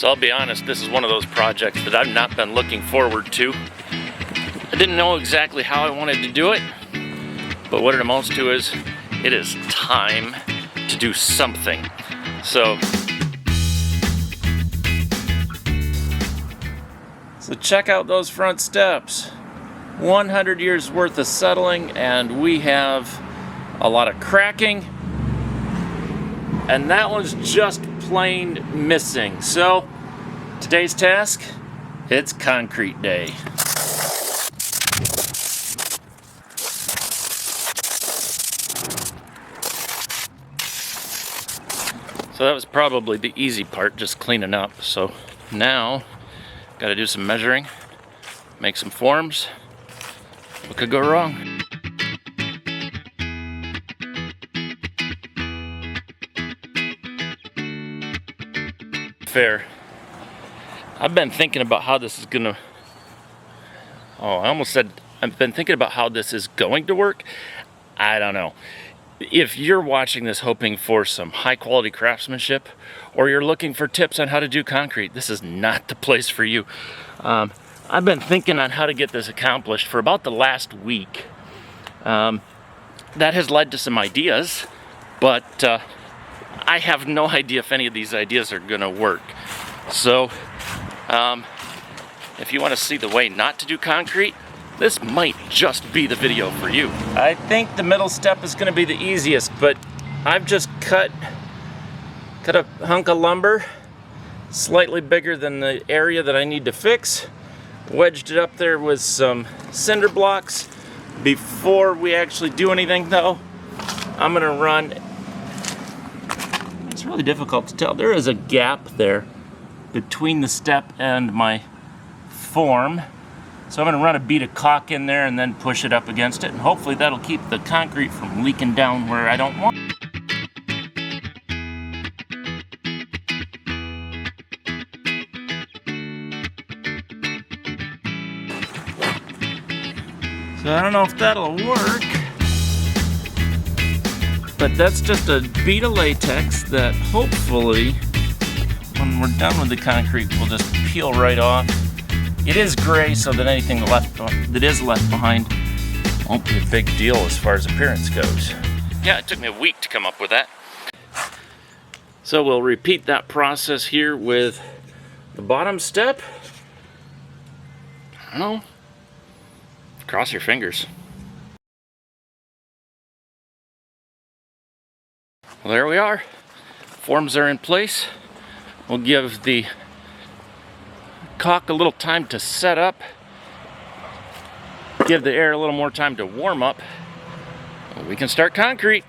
So I'll be honest, this is one of those projects that I've not been looking forward to. I didn't know exactly how I wanted to do it, but what it amounts to is, it is time to do something. So check out those front steps. 100 years worth of settling, and we have a lot of cracking, and that one's just plain missing. So today's task, it's concrete day. So that was probably the easy part, just cleaning up. So now got to do some measuring, make some forms. What could go wrong? Fair. I've been thinking about how this is gonna... I almost said I've been thinking about how this is going to work. I don't know. If you're watching this hoping for some high quality craftsmanship, or you're looking for tips on how to do concrete, this is not the place for you. I've been thinking on how to get this accomplished for about the last week. That has led to some ideas, but I have no idea if any of these ideas are gonna work. So if you want to see the way not to do concrete, this might just be the video for you. I think the middle step is going to be the easiest, but I've just cut a hunk of lumber slightly bigger than the area that I need to fix, wedged it up there with some cinder blocks. Before we actually do anything though, I'm going to run... It's really difficult to tell. There is a gap there between the step and my form. So I'm going to run a bead of caulk in there and then push it up against it, and hopefully that'll keep the concrete from leaking down where I don't want. So I don't know if that'll work, but that's just a bead of latex that hopefully when we're done with the concrete will just peel right off. It is gray, so that anything that is left behind won't be a big deal as far as appearance goes. Yeah, it took me a week to come up with that. So we'll repeat that process here with the bottom step. I don't know. Cross your fingers. Well, there we are. Forms are in place. We'll give the caulk a little time to set up, give the air a little more time to warm up. We can start concrete.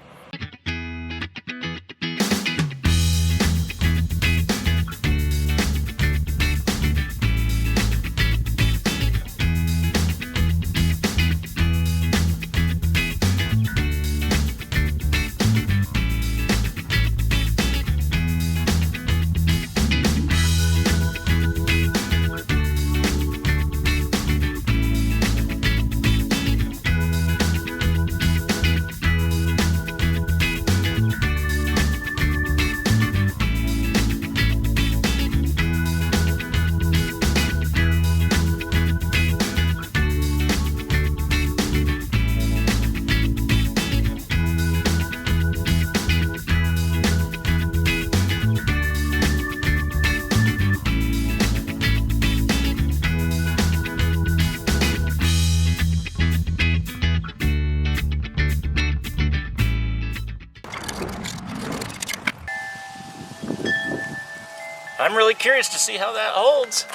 I'm really curious to see how that holds.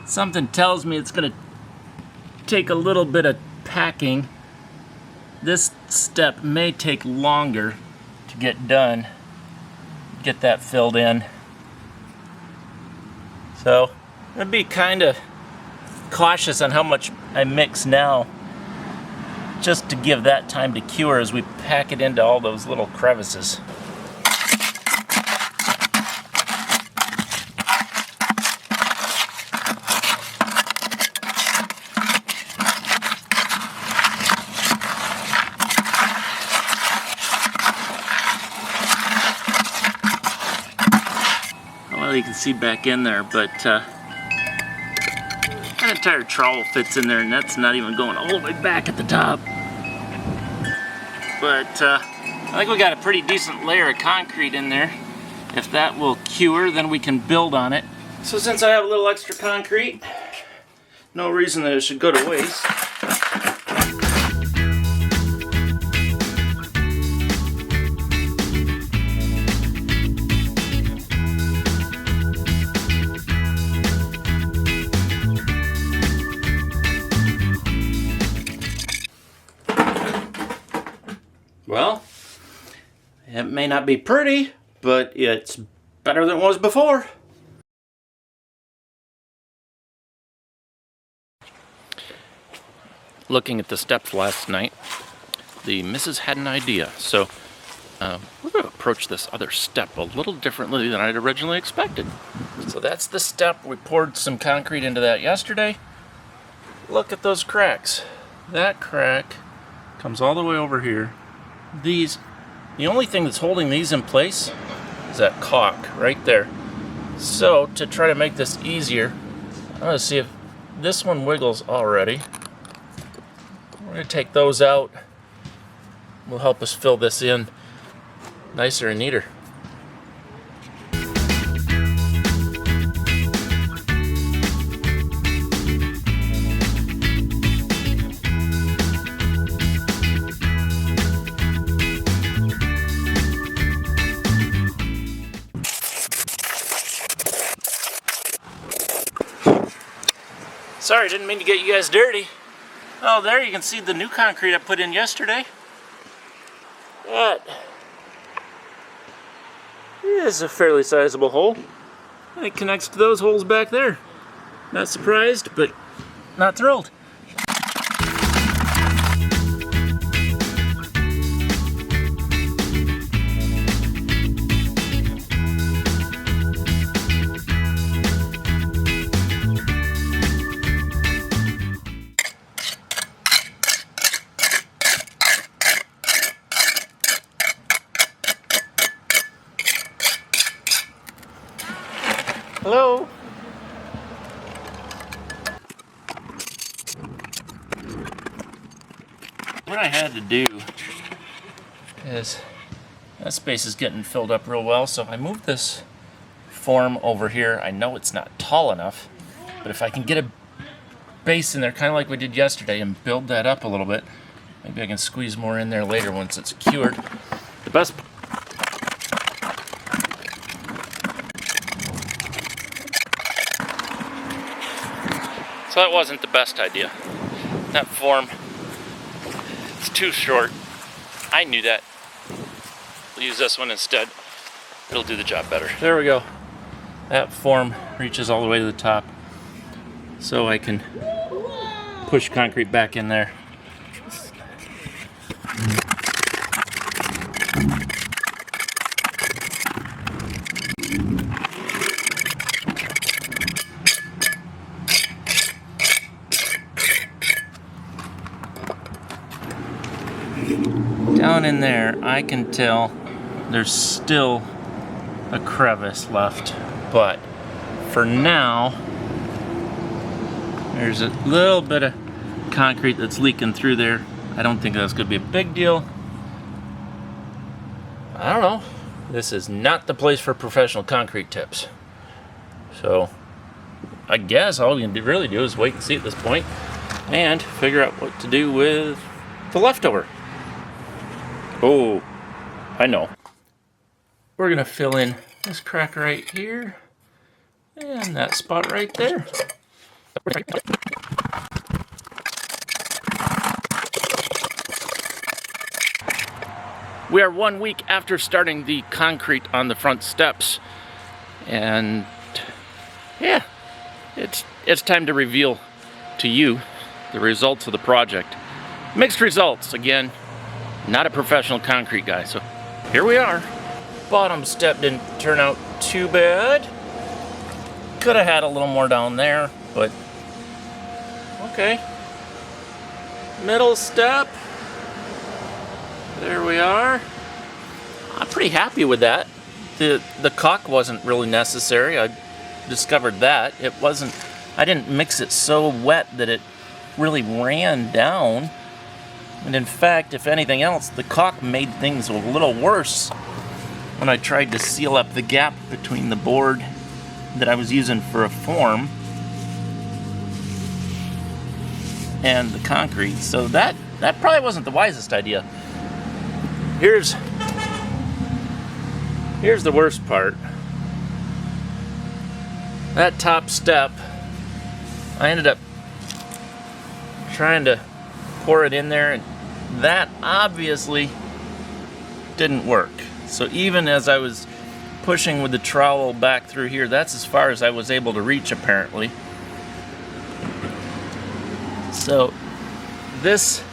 Something tells me it's gonna take a little bit of packing. This step may take longer to get done, get that filled in. So I'm gonna be kind of cautious on how much I mix now, just to give that time to cure as we pack it into all those little crevices. Well, you can see back in there, but an entire trowel fits in there, and that's not even going all the way back at the top. But I think we got a pretty decent layer of concrete in there. If that will cure, then we can build on it. So since I have a little extra concrete, no reason that it should go to waste. Well, it may not be pretty, but it's better than it was before. Looking at the steps last night, the missus had an idea. So we're going to approach this other step a little differently than I'd originally expected. So that's the step. We poured some concrete into that yesterday. Look at those cracks. That crack comes all the way over here. The only thing that's holding these in place is that caulk right there. So to try to make this easier, I'm going to see if this one wiggles already. We're going to take those out. Will help us fill this in nicer and neater. Sorry, didn't mean to get you guys dirty. Oh, there you can see the new concrete I put in yesterday. That is a fairly sizable hole. And it connects to those holes back there. Not surprised, but not thrilled. Hello? What I had to do is, that space is getting filled up real well, so I moved this form over here. I know it's not tall enough, but if I can get a base in there, kind of like we did yesterday, and build that up a little bit, maybe I can squeeze more in there later once it's cured. The best So that wasn't the best idea. That form, it's too short. I knew that. We'll use this one instead. It'll do the job better. There we go. That form reaches all the way to the top. So I can push concrete back in there. Down in there, I can tell there's still a crevice left, but for now, there's a little bit of concrete that's leaking through there. I don't think that's going to be a big deal. I don't know. This is not the place for professional concrete tips. So, I guess all we can really do is wait and see at this point and figure out what to do with the leftover. Oh, I know. We're going to fill in this crack right here and that spot right there. We are 1 week after starting the concrete on the front steps, and yeah, it's time to reveal to you the results of the project. Mixed results, again. Not a professional concrete guy, so here we are. Bottom step didn't turn out too bad. Could have had a little more down there, but okay. Middle step. There we are. I'm pretty happy with that. The caulk wasn't really necessary. I discovered that. It wasn't, I didn't mix it so wet that it really ran down. And in fact, if anything else, the caulk made things a little worse when I tried to seal up the gap between the board that I was using for a form and the concrete. So that probably wasn't the wisest idea. Here's the worst part. That top step, I ended up trying to pour it in there, and that obviously didn't work. So even as I was pushing with the trowel back through here, that's as far as I was able to reach apparently. So this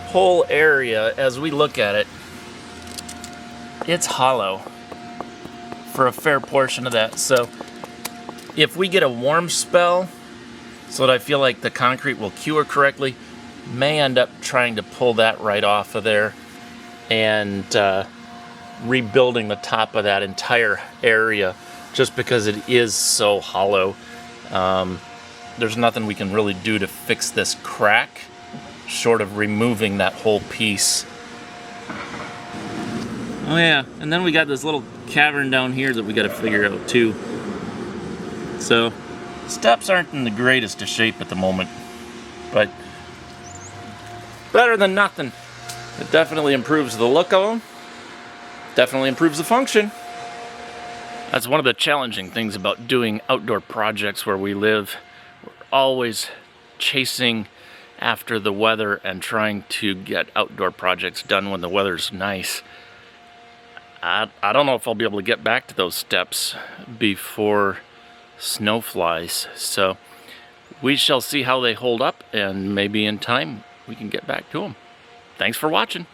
whole area, as we look at it, it's hollow for a fair portion of that. So if we get a warm spell so that I feel like the concrete will cure correctly, may end up trying to pull that right off of there and rebuilding the top of that entire area, just because it is so hollow. There's nothing we can really do to fix this crack short of removing that whole piece. Oh yeah, and then we got this little cavern down here that we got to figure out too. So steps aren't in the greatest of shape at the moment, but better than nothing. It definitely improves the look of them, definitely improves the function. That's one of the challenging things about doing outdoor projects where we live. We're always chasing after the weather and trying to get outdoor projects done when the weather's nice. I don't know if I'll be able to get back to those steps before snow flies, so we shall see how they hold up, and maybe in time we can get back to them. Thanks for watching.